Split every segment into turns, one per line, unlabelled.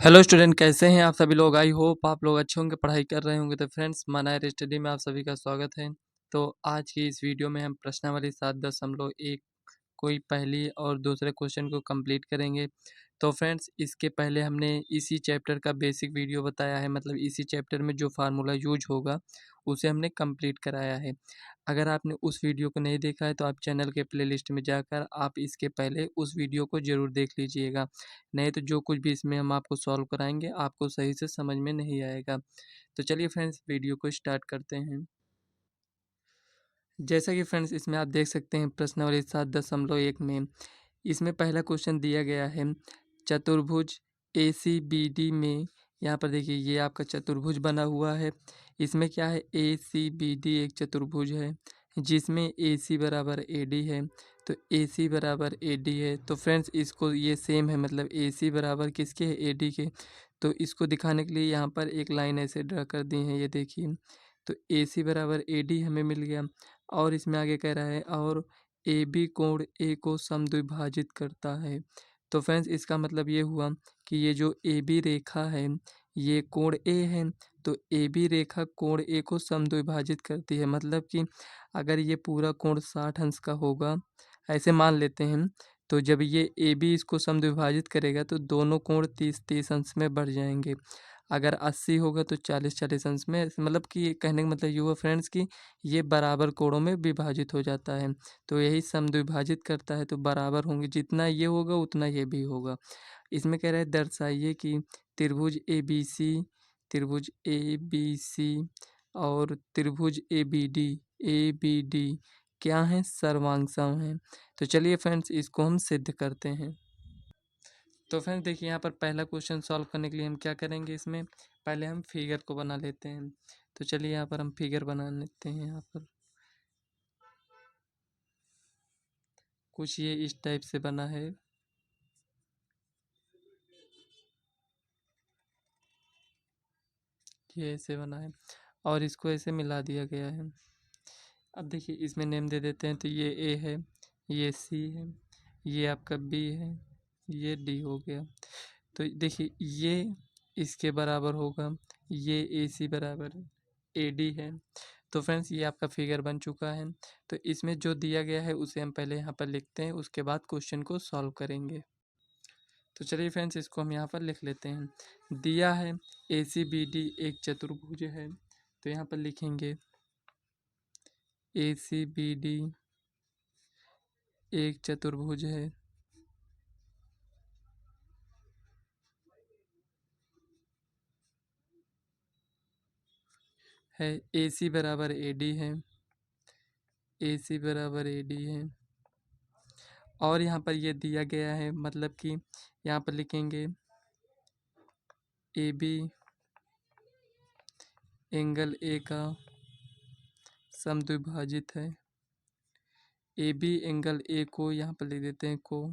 Hello student, कैसे हैं आप सभी लोग। आई होप आप लोग अच्छे होंगे, पढ़ाई कर रहे होंगे। तो फ्रेंड्स, मनायर स्टडी में आप सभी का स्वागत है। तो आज की इस वीडियो में हम प्रश्नावली 7.1 कोई पहली और दूसरे क्वेश्चन को कंप्लीट करेंगे। तो फ्रेंड्स, इसके पहले हमने इसी चैप्टर का बेसिक वीडियो बताया है, मतलब इसी चैप्टर में जो फार्मूला यूज होगा उसे हमने कंप्लीट कराया है। अगर आपने उस वीडियो को नहीं देखा है तो आप चैनल के प्लेलिस्ट में जाकर आप इसके पहले उस वीडियो को ज़रूर देख लीजिएगा। नहीं तो जो कुछ भी इसमें हम आपको सॉल्व कराएंगे आपको सही से समझ में नहीं आएगा। तो चलिए फ्रेंड्स, वीडियो को स्टार्ट करते हैं। जैसा कि फ्रेंड्स इसमें आप देख सकते हैं प्रश्नावली 7.1 में इसमें पहला क्वेश्चन दिया गया है चतुर्भुज ए सी बी डी में। यहाँ पर देखिए ये आपका चतुर्भुज बना हुआ है। इसमें क्या है, ए सी बी डी एक चतुर्भुज है जिसमें ए सी बराबर ए डी है। तो ए सी बराबर ए डी है तो फ्रेंड्स इसको ये सेम है, मतलब ए सी बराबर किसके है, ए डी के। तो इसको दिखाने के लिए यहाँ पर एक लाइन ऐसे ड्रा कर दी है, ये देखिए। तो ए सी बराबर ए डी हमें मिल गया। और इसमें आगे कह रहा है और ए बी कोण ए को समद्विभाजित करता है। तो फ्रेंड्स इसका मतलब ये हुआ कि ये जो ए बी रेखा है ये कोण ए है। तो ए बी रेखा कोण ए को समद्विभाजित करती है, मतलब कि अगर ये पूरा कोण 60 अंश का होगा ऐसे मान लेते हैं, तो जब ये ए बी इसको समद्विभाजित करेगा तो दोनों कोण 30-30 अंश में बढ़ जाएंगे। अगर 80 होगा तो 40-40 अंश में, मतलब कि कहने का मतलब ये हुआ फ्रेंड्स कि ये बराबर कोणों में विभाजित हो जाता है। तो यही समद्विभाजित करता है, तो बराबर होंगे, जितना ये होगा उतना ये भी होगा। इसमें कह रहा है दर्शाइए कि त्रिभुज त्रिभुज ए बी सी और त्रिभुज ए बी डी क्या है, सर्वांग हैं। तो चलिए फ्रेंड्स इसको हम सिद्ध करते हैं। तो फ्रेंड्स देखिए यहाँ पर पहला क्वेश्चन सॉल्व करने के लिए हम क्या करेंगे, इसमें पहले हम फिगर को बना लेते हैं। तो चलिए यहाँ पर हम फिगर बना लेते हैं। यहाँ पर कुछ ये इस टाइप से बना है। ये ऐसे बना है और इसको ऐसे मिला दिया गया है। अब देखिए इसमें नेम दे देते हैं। तो ये ए है, ये सी है, ये आपका बी है, ये डी हो गया। तो देखिए ये इसके बराबर होगा, ये ए सी बराबर ए डी है। तो फ्रेंड्स ये आपका फिगर बन चुका है। तो इसमें जो दिया गया है उसे हम पहले यहाँ पर लिखते हैं, उसके बाद क्वेश्चन को सॉल्व करेंगे। तो चलिए फ्रेंड्स इसको हम यहाँ पर लिख लेते हैं। दिया है ए सी बी डी एक चतुर्भुज है, तो यहाँ पर लिखेंगे ए सी बी डी एक चतुर्भुज है ए सी बराबर ए डी है, ए सी बराबर ए डी है। और यहाँ पर ये दिया गया है, मतलब कि यहाँ पर लिखेंगे ए बी एंगल ए का समद्विभाजित है। ए बी एंगल ए को यहाँ पर लिख देते हैं को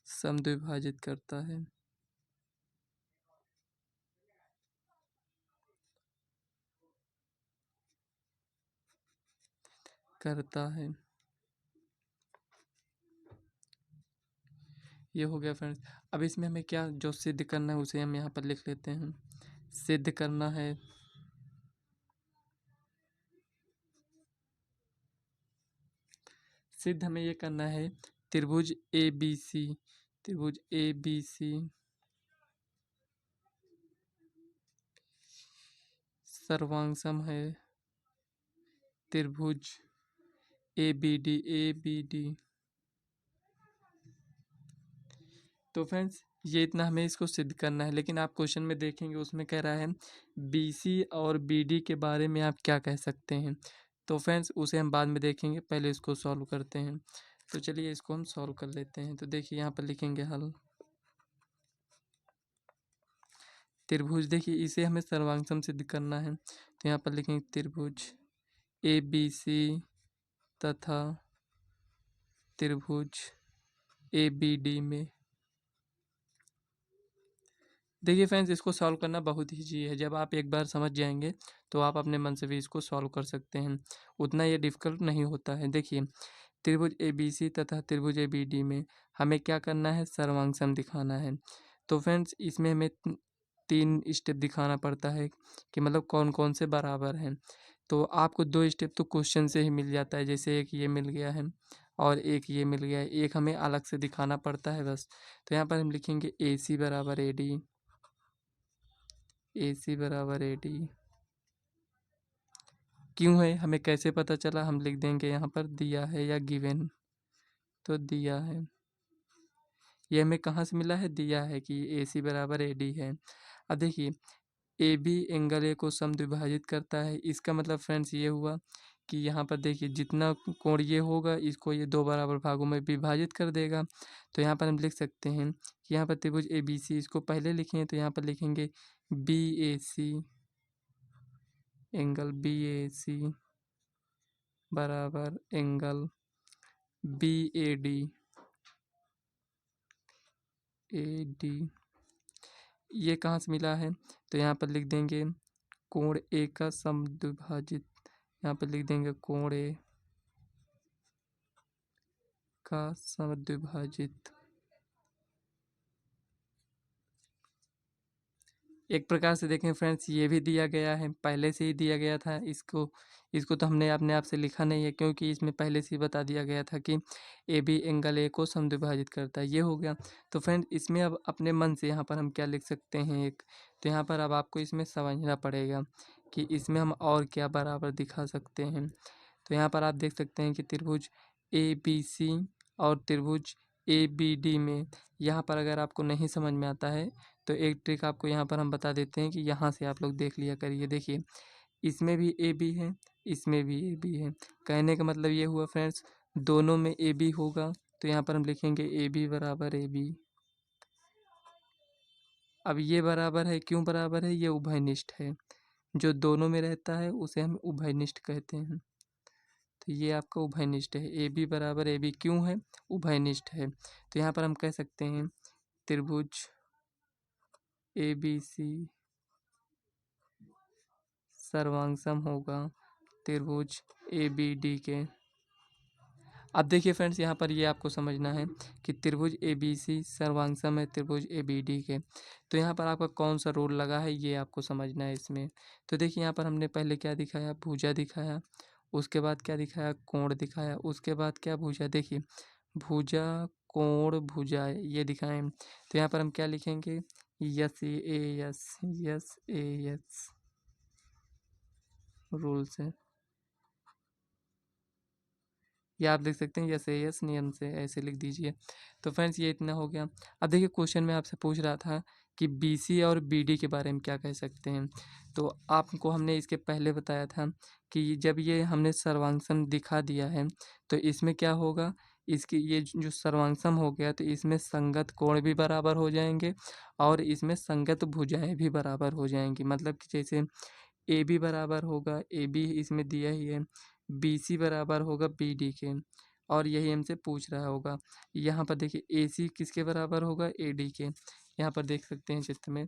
समद्विभाजित करता है। करता है ये हो गया फ्रेंड्स। अब इसमें हमें क्या जो सिद्ध करना है उसे हम यहाँ पर लिख लेते हैं। सिद्ध करना है सिद्ध हमें ये करना है त्रिभुज ए बी सी, त्रिभुज ए बी सी सर्वांगसम है त्रिभुज ए बी डी। तो फ्रेंड्स ये इतना हमें इसको सिद्ध करना है, लेकिन आप क्वेश्चन में देखेंगे उसमें कह रहा है बी सी और बी डी के बारे में आप क्या कह सकते हैं। तो फ्रेंड्स उसे हम बाद में देखेंगे, पहले इसको सॉल्व करते हैं। तो चलिए इसको हम सॉल्व कर लेते हैं। तो देखिए यहाँ पर लिखेंगे हल त्रिभुज। देखिए इसे हमें सर्वांगसम सिद्ध करना है, तो यहाँ पर लिखेंगे त्रिभुज ए बी सी तथा त्रिभुज ए बी डी में। देखिए फ्रेंड्स इसको सॉल्व करना बहुत ईजी है, जब आप एक बार समझ जाएंगे तो आप अपने मन से भी इसको सॉल्व कर सकते हैं, उतना ये डिफ़िकल्ट नहीं होता है। देखिए त्रिभुज ए बी सी तथा त्रिभुज ए बी डी में हमें क्या करना है, सर्वांगसम दिखाना है। तो फ्रेंड्स इसमें हमें 3 स्टेप दिखाना पड़ता है कि मतलब कौन-कौन से बराबर हैं। तो आपको 2 स्टेप तो क्वेश्चन से ही मिल जाता है, जैसे एक ये मिल गया है और एक ये मिल गया है, एक हमें अलग से दिखाना पड़ता है बस। तो यहाँ पर हम लिखेंगे AC बराबर AD, AC बराबर AD। क्यों है हमें कैसे पता चला, हम लिख देंगे यहाँ पर दिया है या गिवन, तो दिया है। ये हमें कहाँ से मिला है, दिया है कि AC बराबर AD है। अब देखिए ए बी एंगल ए को समद्विभाजित करता है, इसका मतलब फ्रेंड्स ये हुआ कि यहाँ पर देखिए जितना कोण ये होगा इसको ये 2 बराबर भागों में विभाजित कर देगा। तो यहाँ पर हम लिख सकते हैं कि यहाँ पर त्रिभुज ए बी सी, इसको पहले लिखें तो यहाँ पर लिखेंगे B A C, angle B A C बराबर angle B A D, A D. ये कहाँ से मिला है, तो यहाँ पर लिख देंगे कोण ए का समद्विभाजित, यहाँ पर लिख देंगे कोण ए का समद्विभाजित। एक प्रकार से देखें फ्रेंड्स ये भी दिया गया है, पहले से ही दिया गया था, इसको इसको तो हमने अपने आप से लिखा नहीं है, क्योंकि इसमें पहले से ही बता दिया गया था कि ए बी एंगल ए को समद्विभाजित करता है, ये हो गया। तो फ्रेंड इसमें अब अपने मन से यहाँ पर हम क्या लिख सकते हैं एक, तो यहाँ पर अब आपको इसमें समझना पड़ेगा कि इसमें हम और क्या बराबर दिखा सकते हैं। तो यहाँ पर आप देख सकते हैं कि त्रिभुज ए बी सी और त्रिभुज ए बी डी में, यहाँ पर अगर आपको नहीं समझ में आता है तो एक ट्रिक आपको यहाँ पर हम बता देते हैं कि यहाँ से आप लोग देख लिया करिए। देखिए इसमें भी ए बी है, इसमें भी ए बी है, कहने का मतलब ये हुआ फ्रेंड्स दोनों में ए बी होगा, तो यहाँ पर हम लिखेंगे ए बी बराबर ए बी। अब ये बराबर है, क्यों बराबर है, ये उभयनिष्ठ है, जो दोनों में रहता है उसे हम उभयनिष्ठ कहते हैं। तो ये आपका उभयनिष्ठ है, ए बी बराबर ए बी क्यों है, उभयनिष्ठ है। तो यहाँ पर हम कह सकते हैं त्रिभुज ए बी सी सर्वांगसम होगा त्रिभुज ए बी डी के। अब देखिए फ्रेंड्स यहाँ पर ये आपको समझना है कि त्रिभुज ए बी सी सर्वांगसम है त्रिभुज ए बी डी के। तो यहाँ पर आपका कौन सा रूल लगा है ये आपको समझना है इसमें। तो देखिए यहाँ पर हमने पहले क्या दिखाया, भुजा दिखाया, उसके बाद क्या दिखाया, कोण दिखाया, उसके बाद क्या भुजा, देखिए भुजा कोण भुजा ये दिखाएं। तो यहाँ पर हम क्या लिखेंगे, यस ए यस, यस ए यस रूल से, या आप देख सकते हैं यस ए यस नियम से, ऐसे लिख दीजिए। तो फ्रेंड्स ये इतना हो गया। अब देखिए क्वेश्चन में आपसे पूछ रहा था कि बी सी और बी डी के बारे में क्या कह सकते हैं। तो आपको हमने इसके पहले बताया था कि जब ये हमने सर्वांगसम दिखा दिया है तो इसमें क्या होगा, इसकी ये जो सर्वांगसम हो गया तो इसमें संगत कोण भी बराबर हो जाएंगे और इसमें संगत भुजाएं भी बराबर हो जाएंगी। मतलब कि जैसे ए बी बराबर होगा, ए बी इसमें दिया ही है, बी सी बराबर होगा बी डी के, और यही हमसे पूछ रहा होगा। यहाँ पर देखिए ए सी किसके बराबर होगा, ए डी के। यहाँ पर देख सकते हैं चित्र में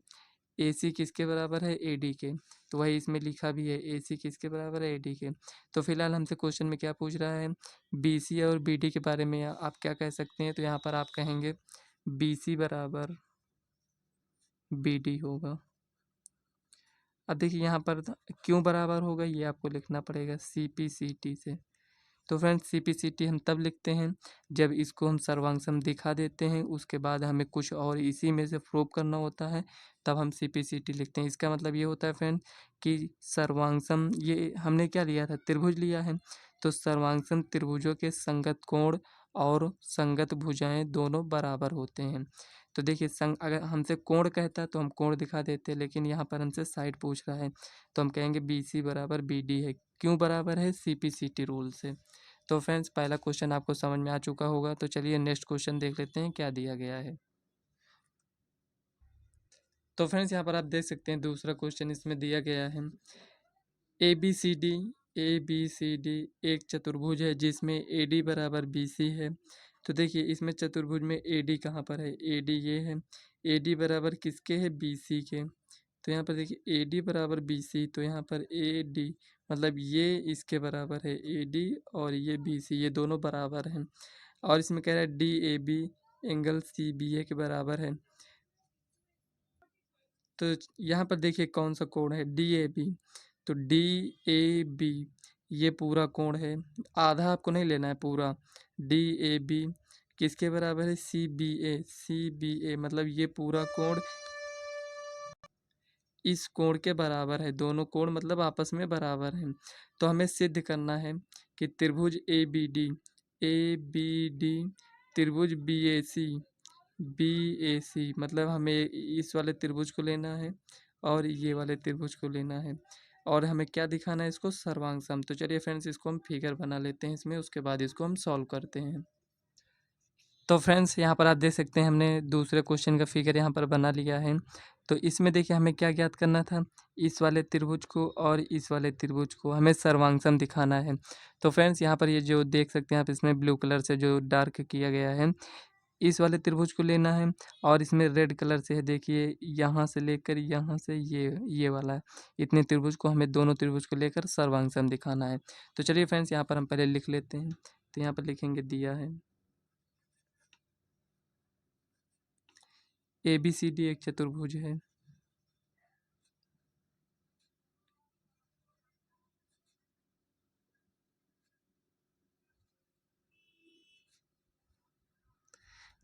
ए सी किसके बराबर है, ए डी के, तो वही इसमें लिखा भी है ए सी किसके बराबर है, ए डी के। तो फिलहाल हमसे क्वेश्चन में क्या पूछ रहा है, बी सी और बी डी के बारे में आप क्या कह सकते हैं। तो यहाँ पर आप कहेंगे बी सी बराबर बी डी होगा। अब देखिए यहाँ पर क्यों बराबर होगा ये आपको लिखना पड़ेगा CP/CT से। तो फ्रेंड्स CP/CT हम तब लिखते हैं जब इसको हम सर्वांगसम दिखा देते हैं, उसके बाद हमें कुछ और इसी में से प्रूव करना होता है, तब हम CP/CT लिखते हैं। इसका मतलब ये होता है फ्रेंड कि सर्वांगसम, ये हमने क्या लिया था, त्रिभुज लिया है, तो सर्वांगसम त्रिभुजों के संगत कोण और संगत भुजाएं दोनों बराबर होते हैं। तो देखिए अगर हमसे कोण कहता है तो हम कोण दिखा देते, लेकिन यहाँ पर हमसे साइड पूछ रहा है तो हम कहेंगे BC बराबर BD है। क्यों बराबर है, CP/CT रूल से। तो फ्रेंड्स पहला क्वेश्चन आपको समझ में आ चुका होगा, तो चलिए नेक्स्ट क्वेश्चन देख लेते हैं क्या दिया गया है। तो फ्रेंड्स यहाँ पर आप देख सकते हैं दूसरा क्वेश्चन इसमें दिया गया है, ए बी सी डी एक चतुर्भुज है जिसमें AD बराबर BC है। तो देखिए इसमें चतुर्भुज में AD कहाँ पर है, AD ये है, AD बराबर किसके है, BC के। तो यहाँ पर देखिए AD बराबर BC, तो यहाँ पर AD मतलब ये इसके बराबर है AD और ये BC, ये दोनों बराबर हैं। और इसमें कह रहा है DAB एंगल CBA के बराबर है। तो यहाँ पर देखिए कौन सा कोण है, डी ए बी। तो डी ए बी ये पूरा कोण है, आधा आपको नहीं लेना है, पूरा डी ए बी किसके बराबर है, C B A. C B ए मतलब ये पूरा कोण इस कोण के बराबर है, दोनों कोण मतलब आपस में बराबर हैं। तो हमें सिद्ध करना है कि त्रिभुज ए बी डी त्रिभुज बी ए सी मतलब हमें इस वाले त्रिभुज को लेना है और ये वाले त्रिभुज को लेना है, और हमें क्या दिखाना है, इसको सर्वांग सम। तो चलिए फ्रेंड्स इसको हम फिगर बना लेते हैं इसमें, उसके बाद इसको हम सॉल्व करते हैं। तो फ्रेंड्स यहाँ पर आप देख सकते हैं हमने दूसरे क्वेश्चन का फिगर यहाँ पर बना लिया है। तो इसमें देखिए हमें क्या ज्ञात करना था, इस वाले त्रिभुज को और इस वाले त्रिभुज को हमें सर्वांगसम दिखाना है। तो फ्रेंड्स यहाँ पर ये जो देख सकते हैं आप, इसमें ब्लू कलर से जो डार्क किया गया है, इस वाले त्रिभुज को लेना है, और इसमें रेड कलर से है देखिए, यहाँ से लेकर यहाँ से ये वाला है, इतने त्रिभुज को हमें दोनों त्रिभुज को लेकर सर्वांगसम दिखाना है। तो चलिए फ्रेंड्स यहाँ पर हम पहले लिख लेते हैं। तो यहाँ पर लिखेंगे दिया है ए बी सी डी एक चतुर्भुज है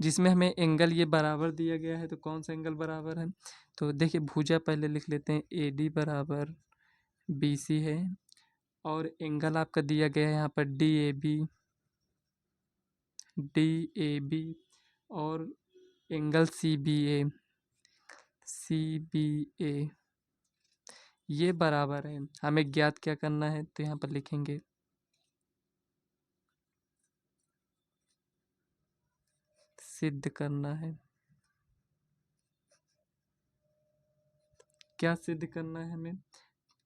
जिसमें हमें एंगल ये बराबर दिया गया है। तो कौन सा एंगल बराबर है, तो देखिए भुजा पहले लिख लेते हैं, ए डी बराबर बी सी है, और एंगल आपका दिया गया है यहाँ पर डी ए बी, और एंगल सी बी ए ये बराबर है। हमें ज्ञात क्या करना है, तो यहाँ पर लिखेंगे सिद्ध करना है। क्या सिद्ध करना है हमें,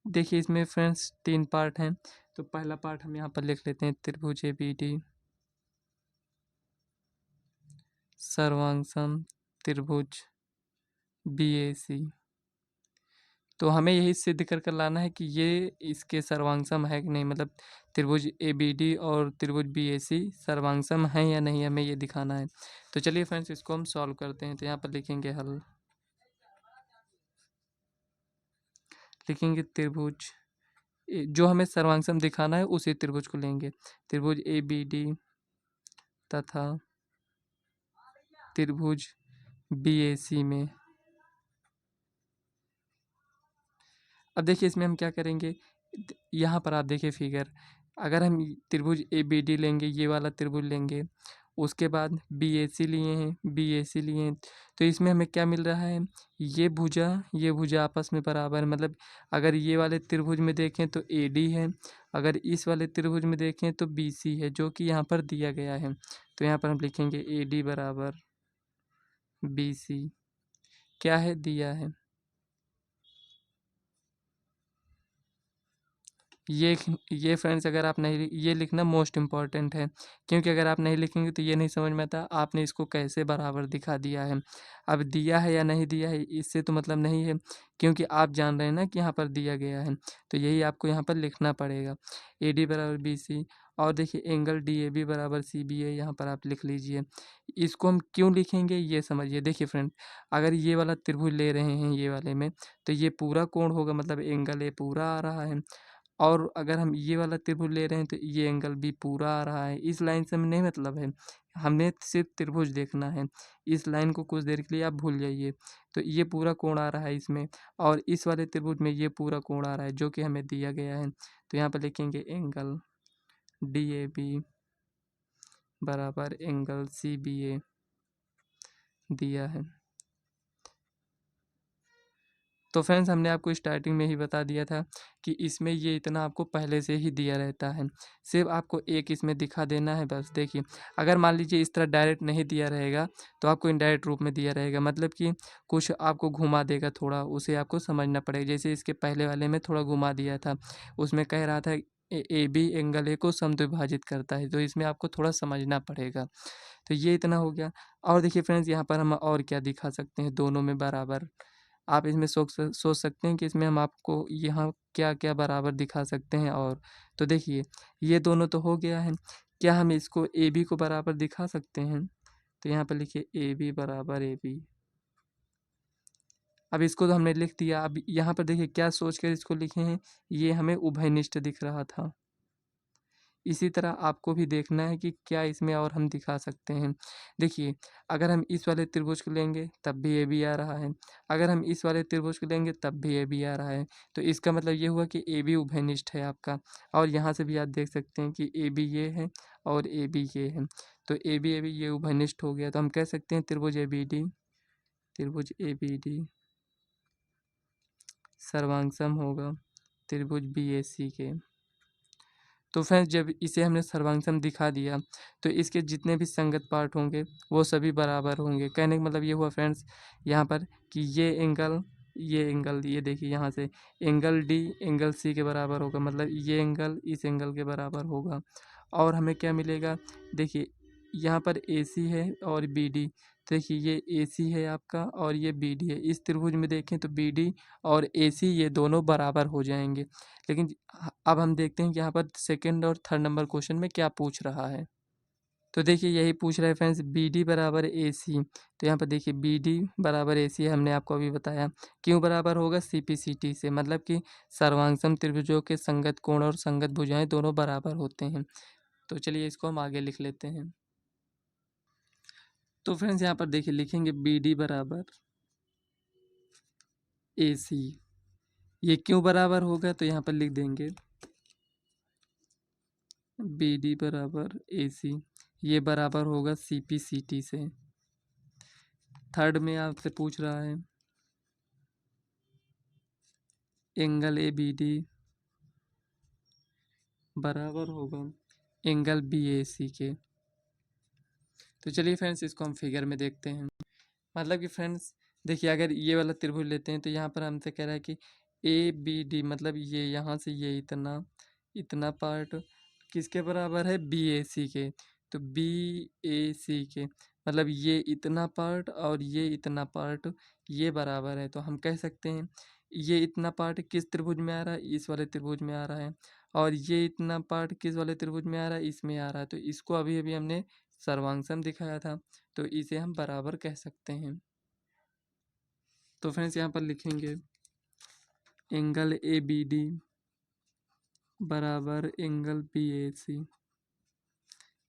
देखिए इसमें फ्रेंड्स 3 पार्ट हैं। तो पहला पार्ट हम यहाँ पर लिख लेते हैं, त्रिभुज ए बी डी सर्वांगसम त्रिभुज बी ए सी। तो हमें यही सिद्ध कर कर लाना है कि ये इसके सर्वांगसम है कि नहीं, मतलब त्रिभुज ए बी डी और त्रिभुज बी ए सी सर्वांगसम हैं या नहीं, हमें ये दिखाना है। तो चलिए फ्रेंड्स इसको हम सॉल्व करते हैं। तो यहाँ पर लिखेंगे हल, लिखेंगे त्रिभुज जो हमें सर्वांगसम दिखाना है उसी त्रिभुज को लेंगे, त्रिभुज ए बी डी तथा त्रिभुज बी ए सी में। अब देखिए इसमें हम क्या करेंगे, यहाँ पर आप देखिए फिगर, अगर हम त्रिभुज ए बी डी लेंगे, ये वाला त्रिभुज लेंगे, उसके बाद बी ए सी लिए हैं, तो इसमें हमें क्या मिल रहा है, ये भुजा आपस में बराबर है। मतलब अगर ये वाले त्रिभुज में देखें तो ए डी है, अगर इस वाले त्रिभुज में देखें तो बी सी है, जो कि यहाँ पर दिया गया है। तो यहाँ पर हम लिखेंगे ए डी बराबर बी सी, क्या है दिया है। ये फ्रेंड्स अगर आप नहीं, ये लिखना मोस्ट इम्पॉर्टेंट है, क्योंकि अगर आप नहीं लिखेंगे तो ये नहीं समझ में आता आपने इसको कैसे बराबर दिखा दिया है। अब दिया है या नहीं दिया है इससे तो मतलब नहीं है, क्योंकि आप जान रहे हैं ना कि यहाँ पर दिया गया है, तो यही आपको यहाँ पर लिखना पड़ेगा, ए डी बराबर बी सी। और देखिए एंगल डी ए बी बराबर सी बी ए, यहाँ पर आप लिख लीजिए। इसको हम क्यों लिखेंगे ये समझिए, देखिए फ्रेंड, अगर ये वाला त्रिभुज ले रहे हैं ये वाले में, तो ये पूरा कोण होगा, मतलब एंगल ए पूरा आ रहा है, और अगर हम ये वाला त्रिभुज ले रहे हैं तो ये एंगल भी पूरा आ रहा है। इस लाइन से हमें नहीं मतलब है, हमें सिर्फ त्रिभुज देखना है। इस लाइन को कुछ देर के लिए आप भूल जाइए। तो ये पूरा कोण आ रहा है इसमें, और इस वाले त्रिभुज में ये पूरा कोण आ रहा है जो कि हमें दिया गया है। तो यहाँ पर लिखेंगे एंगल डी ए बी बराबर एंगल सी बी ए दिया है। तो फ्रेंड्स हमने आपको स्टार्टिंग में ही बता दिया था कि इसमें ये इतना आपको पहले से ही दिया रहता है, सिर्फ आपको एक इसमें दिखा देना है बस। देखिए अगर मान लीजिए इस तरह डायरेक्ट नहीं दिया रहेगा तो आपको इनडायरेक्ट रूप में दिया रहेगा, मतलब कि कुछ आपको घुमा देगा थोड़ा, उसे आपको समझना पड़ेगा। जैसे इसके पहले वाले में थोड़ा घुमा दिया था, उसमें कह रहा था ए बी एंगल ए को समद्विभाजित करता है, तो इसमें आपको थोड़ा समझना पड़ेगा। तो ये इतना हो गया। और देखिए फ्रेंड्स यहाँ पर हम और क्या दिखा सकते हैं, दोनों में बराबर आप इसमें सोच सकते हैं कि इसमें हम आपको यहाँ क्या-क्या बराबर दिखा सकते हैं। और तो देखिए ये दोनों तो हो गया है, क्या हम इसको ए बी को बराबर दिखा सकते हैं? तो यहाँ पर लिखिए ए बी बराबर ए बी। अब इसको तो हमने लिख दिया। अब यहाँ पर देखिए क्या सोच कर इसको लिखे हैं, ये हमें उभयनिष्ठ दिख रहा था। इसी तरह आपको भी देखना है कि क्या इसमें और हम दिखा सकते हैं। देखिए, अगर हम इस वाले त्रिभुज को लेंगे तब भी ए बी आ रहा है, अगर हम इस वाले त्रिभुज को लेंगे तब भी ए बी आ रहा है। तो इसका मतलब ये हुआ कि ए बी उभयनिष्ठ है आपका। और यहाँ से भी आप देख सकते हैं कि ए बी ये है और ए बी ये है। तो ए बी ये उभयनिष्ठ हो गया। तो हम कह सकते हैं त्रिभुज ए बी डी सर्वांगसम होगा त्रिभुज बी ए सी के। तो फ्रेंड्स जब इसे हमने सर्वांगसम दिखा दिया तो इसके जितने भी संगत पार्ट होंगे वो सभी बराबर होंगे। कहने का मतलब ये हुआ फ्रेंड्स यहाँ पर कि ये एंगल ये देखिए यहाँ से एंगल डी एंगल सी के बराबर होगा, मतलब ये एंगल इस एंगल के बराबर होगा। और हमें क्या मिलेगा, देखिए यहाँ पर ए सी है और बी डी, देखिए ये ए सी है आपका और ये बी डी है। इस त्रिभुज में देखें तो बी डी और ए सी ये दोनों बराबर हो जाएंगे। लेकिन अब हम देखते हैं कि यहाँ पर सेकंड और थर्ड नंबर क्वेश्चन में क्या पूछ रहा है। तो देखिए यही पूछ रहा है फ्रेंड्स, बी डी बराबर ए सी। तो यहाँ पर देखिए बी डी बराबर ए सी हमने आपको अभी बताया। क्यों बराबर होगा, सी पी सी टी से, मतलब कि सर्वांगसम त्रिभुजों के संगत कोण और संगत भुजाएं दोनों बराबर होते हैं। तो चलिए इसको हम आगे लिख लेते हैं। तो फ्रेंड्स यहाँ पर देखिए लिखेंगे बी डी बराबर ए सी। ये क्यों बराबर होगा, तो यहाँ पर लिख देंगे बी डी बराबर ए सी, ये बराबर होगा सी पी सी टी से। थर्ड में आपसे पूछ रहा है एंगल ए बी डी बराबर होगा एंगल बी ए सी के। तो चलिए फ्रेंड्स इसको हम फिगर में देखते हैं। मतलब कि फ्रेंड्स देखिए अगर ये वाला त्रिभुज लेते हैं तो यहाँ पर हमसे कह रहा है कि ए बी डी, मतलब ये यहाँ से ये इतना इतना पार्ट किसके बराबर है, बी ए सी के। तो बी ए सी के मतलब ये इतना पार्ट और ये इतना पार्ट ये बराबर है। तो हम कह सकते हैं ये इतना पार्ट किस त्रिभुज में आ रहा है, इस वाले त्रिभुज में आ रहा है। और ये इतना पार्ट किस वाले त्रिभुज में आ रहा है, इसमें आ रहा है। तो इसको अभी अभी हमने सर्वांगसम दिखाया था, तो इसे हम बराबर कह सकते हैं। तो फ्रेंड्स यहाँ पर लिखेंगे एंगल ए बी डी बराबर एंगल बी ए सी,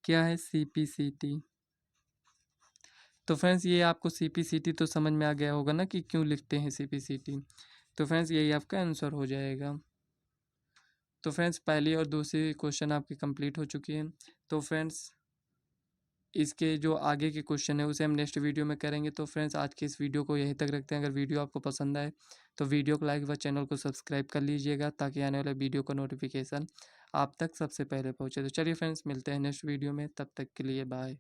क्या है, सी पी सी टी। तो फ्रेंड्स ये आपको सी पी सी टी तो समझ में आ गया होगा ना कि क्यों लिखते हैं सी पी सी टी। तो फ्रेंड्स यही आपका आंसर हो जाएगा। तो फ्रेंड्स पहली और दूसरी क्वेश्चन आपकी कंप्लीट हो चुकी है। तो फ्रेंड्स इसके जो आगे के क्वेश्चन है उसे हम नेक्स्ट वीडियो में करेंगे। तो फ्रेंड्स आज की इस वीडियो को यहीं तक रखते हैं। अगर वीडियो आपको पसंद आए तो वीडियो को लाइक व चैनल को सब्सक्राइब कर लीजिएगा ताकि आने वाले वीडियो का नोटिफिकेशन आप तक सबसे पहले पहुंचे। तो चलिए फ्रेंड्स मिलते हैं नेक्स्ट वीडियो में, तब तक के लिए बाय।